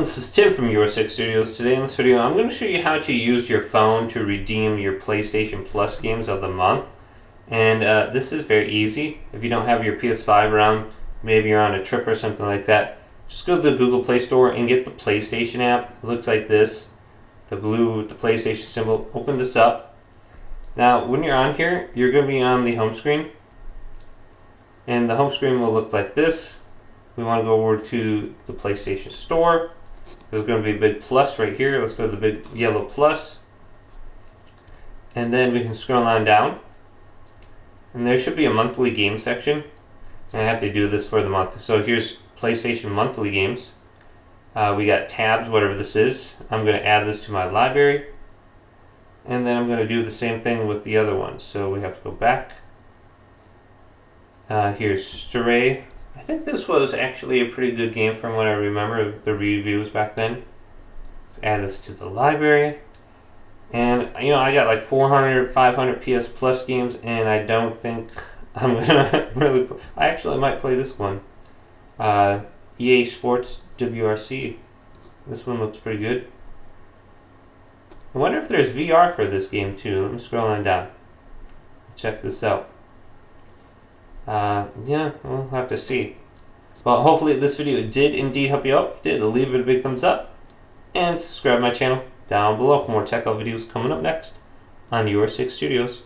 this is Tim from YourSixGaming. Today in this video I'm going to show you how to use your phone to redeem your PlayStation Plus games of the month. And this is very easy. If you don't have your PS5 around, maybe you're on a trip or something like that, just go to the Google Play Store and get the PlayStation app. It looks like this, the blue with the PlayStation symbol. Open this up. Now when you're on here, you're going to be on the home screen. And the home screen will look like this. We want to go over to the PlayStation Store. There's going to be a big plus right here. Let's go to the big yellow plus. And then we can scroll on down. And there should be a monthly game section. And I have to do this for the month. So here's PlayStation monthly games. We got tabs, whatever this is. I'm going to add this to my library. And then I'm going to do the same thing with the other ones. So we have to go back. Here's Stray. I think this was actually a pretty good game from what I remember the reviews back then. Let's add this to the library. And you know, I got like 400, 500 PS Plus games, and I don't think I'm gonna really I actually might play this one. EA Sports WRC. This one looks pretty good. I wonder if there's VR for this game too. Let me scroll on down. Check this out. Yeah, we'll have to see. Well, hopefully this video did indeed help you out. If it did, leave it a big thumbs up. And subscribe to my channel down below for more tech videos coming up next on YourSixGaming.